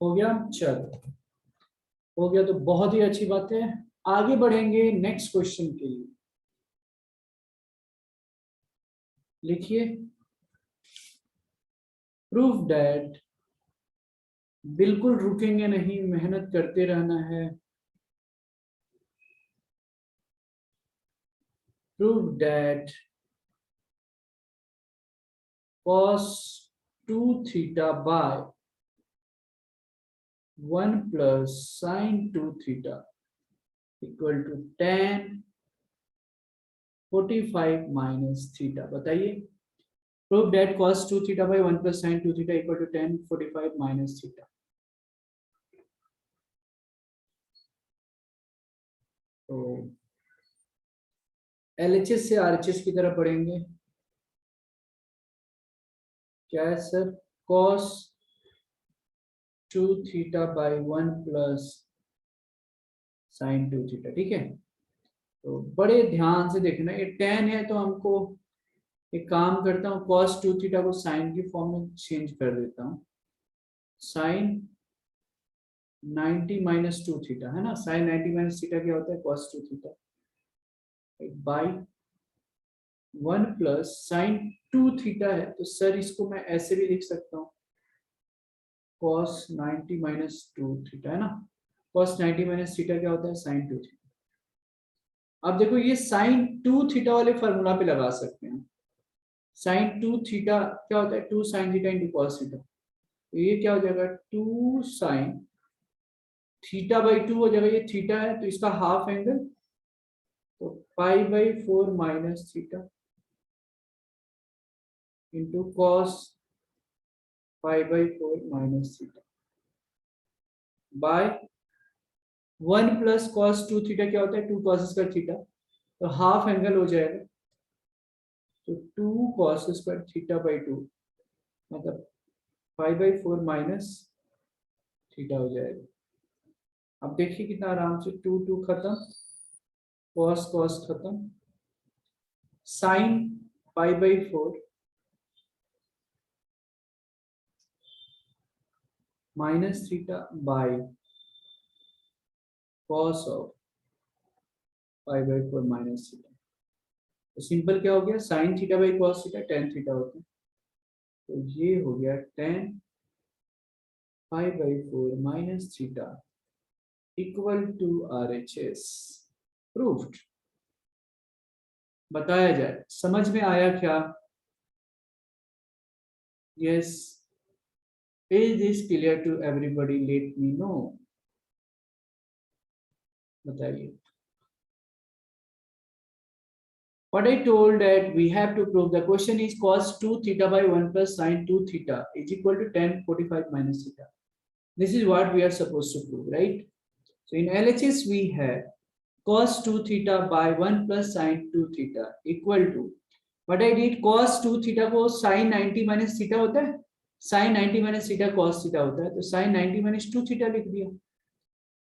हो गया, चलो हो गया तो बहुत ही अच्छी बात है। आगे बढ़ेंगे नेक्स्ट क्वेश्चन के लिए। लिखिए, प्रूफ दैट, बिल्कुल रुकेंगे नहीं, मेहनत करते रहना है। Proof that cos 2 theta by 1 plus sin 2 theta equal to tan 45 minus theta। बताइए, proof that cos 2 theta by 1 plus sin 2 theta equal to tan 45 minus theta। तो LHS से RHS की तरफ बढ़ेंगे। क्या है sir, cos 2 theta by 1 plus sin 2 theta, ठीक है। तो बड़े ध्यान से देखना, ये tan है तो हमको एक काम करता हूँ, cos 2 थीटा को sin की फॉर्म में चेंज कर देता हूँ, sin 90 माइनस 2 थीटा, है ना। sin 90 माइनस थीटा क्या होता है, cos 2 theta by 1 plus sin 2 theta है, तो सर इसको मैं ऐसे भी लिख सकता हूँ, cos 90 माइनस 2 थीटा, है ना। cos 90 माइनस थीटा क्या होता है, sin 2 थीटा। अब देखो, ये sin 2 थीटा वाले फॉर्मूला पे लगा सकते हैं। sin 2 थीटा क्या होता है, 2 sin theta into cos theta, तो ये क्या हो जाएगा, 2 sin थीटा बाई 2 हो जाएगा, ये थीटा है तो इसका हाफ एंगल तो pi by 4 minus theta into cos pi by 4 minus theta by 1 plus cos 2 theta क्या होता है 2 कॉस स्क्वायर थीटा, तो हाफ एंगल हो जाएगा, तो 2 कॉस स्क्वायर थीटा बाई 2 मतलब 5/4 माइनस थीटा हो जाएगा। अब देखिए कितना आराम से 2 2 खत्म, कॉस कॉस खत्म, साइन पाई/4 minus theta by cos of पाई/4 माइनस थीटा। तो सिंपल क्या हो गया, sine theta by cos theta tan theta होता है, तो ये हो गया टेन पाई/4 minus theta equal to RHS। Proved. बताया जाए, समझ में आया क्या? Yes, is this clear to everybody? Let me know, बताइए। What I told that we have to prove, the question is cos 2 theta by 1 plus sin 2 theta is equal to tan 45 minus theta. This is what we are supposed to prove, right? So in LHS we have cos 2 theta by 1 plus sin 2 theta equal to, what I did, cos 2 theta को sin 90 minus theta होता है, sin 90 minus theta cos theta होता है, तो sin 90 minus 2 theta लिख दिया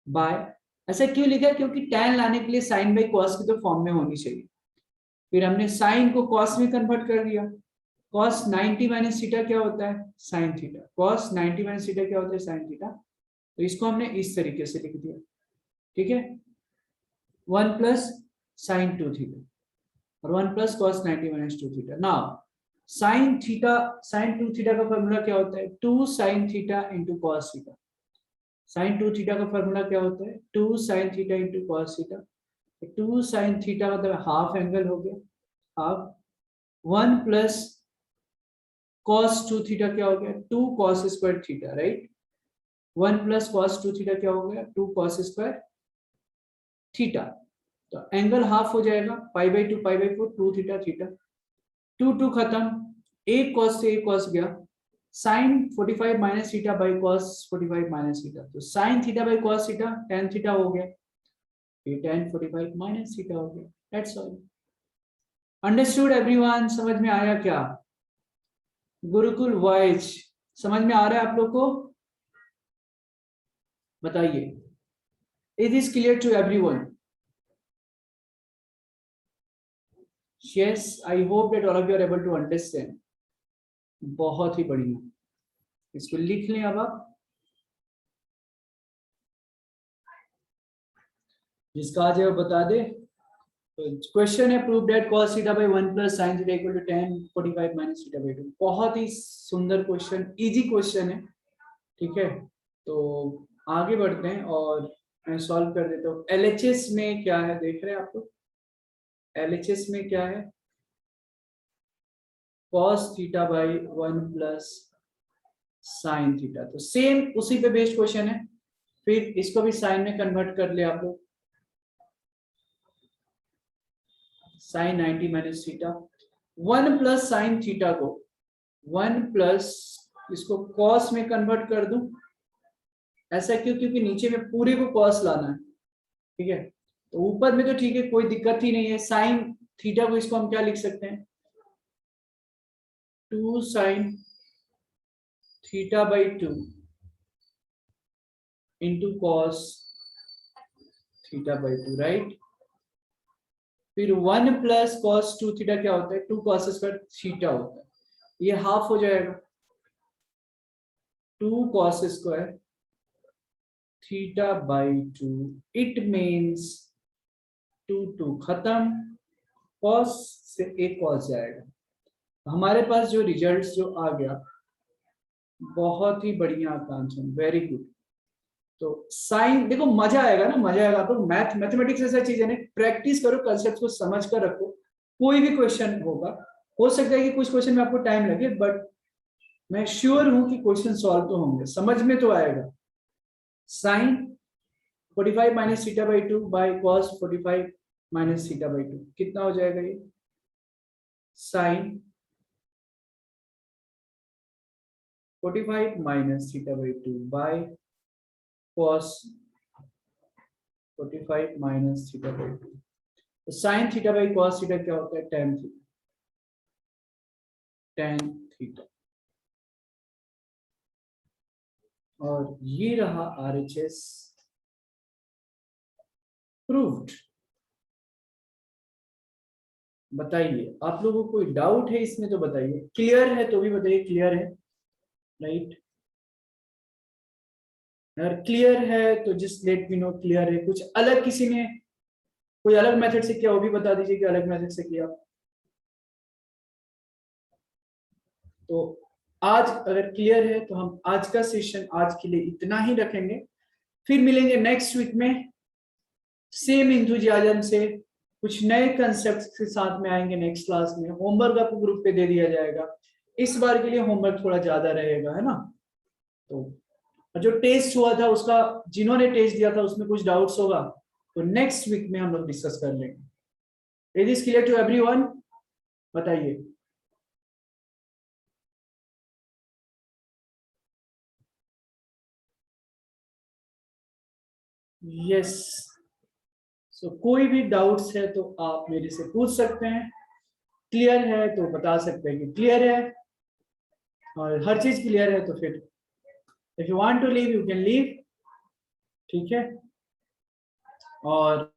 bye, ऐसा क्यों लिखा? क्योंकि tan लाने के लिए sin by cos की तो फॉर्म में होनी चाहिए, फिर हमने साइन को कॉस में कन्वर्ट कर दिया, cos 90 माइनस थीटा क्या होता है sine theta, cos 90 minus theta क्या होता है साइन थीटा, तो इसको हमने इस तरीके से लिख दिया, ठीक है, 1 प्लस साइन 2 थीटा और 1 plus cos 90 minus 2 theta. Now sine theta, sine 2 theta का फॉर्मूला क्या होता है 2 sine theta into cos theta, sine 2 theta का फॉर्मूला क्या होता है 2 sine theta into cos theta, 2 sine theta मतलब हाफ एंगल हो गया, हाफ 1 प्लस cos 2 थीटा क्या हो गया 2 cos square theta, right, 1 plus cos 2 theta क्या हो गया 2 cos स्क्वायर थीटा, तो एंगल हाफ हो जाएगा, पाई/2 पाई/4 2 थीटा थीटा, 2 2 खत्म, एक cos से एक cos गया, sin 45 minus theta by cos 45 minus theta, तो sin theta by cos theta tan theta हो गया, ये tan 45 माइनस थीटा हो गया, दैट्स ऑल। Understood everyone? समझ में आया क्या? गुरुकुल वॉइस समझ में आ रहा है आप लोग को? बताइए, is this clear to everyone? Yes, I hope that all of you are able to understand. बहुत ही बढ़िया, इसको लिख लें अब आप, जिसका आज है वो बता दे। क्वेश्चन है prove that cos theta by 1 plus sin theta equal to tan 45 minus theta by 2। बहुत ही सुंदर क्वेश्चन, इजी क्वेश्चन है, ठीक है, तो आगे बढ़ते हैं और मैं सॉल्व कर देता हूँ। LHS में क्या है देख रहे हैं आप लोग, LHS में क्या है cos theta by 1 plus sin theta, तो सेम उसी पे बेस्ड क्वेश्चन है, फिर इसको भी साइन में कन्वर्ट कर ले आप लोग, sine 90 minus theta, 1 plus sine theta को 1 प्लस इसको कॉस में कन्वर्ट कर दूं, ऐसा क्यों? क्योंकि नीचे में पूरे को कॉस लाना है, ठीक है, तो ऊपर में तो ठीक है, कोई दिक्कत ही नहीं है। साइन थीटा को इसको हम क्या लिख सकते हैं 2 sine theta by 2 into cos theta by 2, right, फिर 1 प्लस कॉस 2 थीटा क्या होता है 2 कॉस स्क्वायर थीटा होता है, ये हाफ हो जाएगा, 2 cos square theta by 2, it means 2 2 खत्म, कॉस से एक कॉस जाएगा, हमारे पास जो रिजल्ट जो आ गया, बहुत ही बढ़िया आकांक्षा, वेरी गुड। तो साइन देखो, मजा आएगा ना, मजा आएगा आपको, मैथमेटिक्स ऐसा चीज है ना, प्रैक्टिस करो, कंसेप्ट को समझ कर रखो, कोई भी क्वेश्चन होगा, हो सकता है कि कुछ क्वेश्चन में आपको टाइम लगे, बट मैं श्योर हूं कि क्वेश्चन सॉल्व तो होंगे, समझ में तो आएगा। Sine 45 minus theta by 2 by cos 45 minus theta by 2 कितना हो जाएगा ये sine 45 minus theta by 2 by cos 45 minus theta by 2। तो sine theta by cos theta क्या होता है tan थीटा, tan थीटा। और ये रहा RHS प्रूव्ड। बताइए आप लोगों को कोई डाउट है इसमें तो बताइए, क्लियर है तो भी बताइए क्लियर है, राइट। अगर क्लियर है तो just let me no clear है। कुछ अलग किसी ने कोई अलग मेथड से किया वो भी बता दीजिए कि अलग मेथड से किया। तो आज अगर क्लियर है तो हम आज का सेशन आज के लिए इतना ही रखेंगे, फिर मिलेंगे नेक्स्ट वीक में सेम इंथुजियाज्म से कुछ नए कंसेप्ट के साथ में आएंगे नेक्स्ट क्लास में। होमवर्क आपको ग्रुप पे दे दिया जाएगा, इस बार के लिए होमवर्क थोड़ा ज्यादा रहेगा, है ना। तो जो टेस्ट हुआ था उसका, जिन्होंने टेस्ट दिया था उसमें कुछ डाउट्स होगा तो नेक्स्ट वीक में हम लोग डिस्कस कर लेंगे। It is clear to everyone, बताइए। यस, सो कोई भी डाउट्स है तो आप मेरे से पूछ सकते हैं, क्लियर है तो बता सकते हैं कि क्लियर है, और हर चीज क्लियर है तो फिर if you want to leave you can leave, ठीक है। और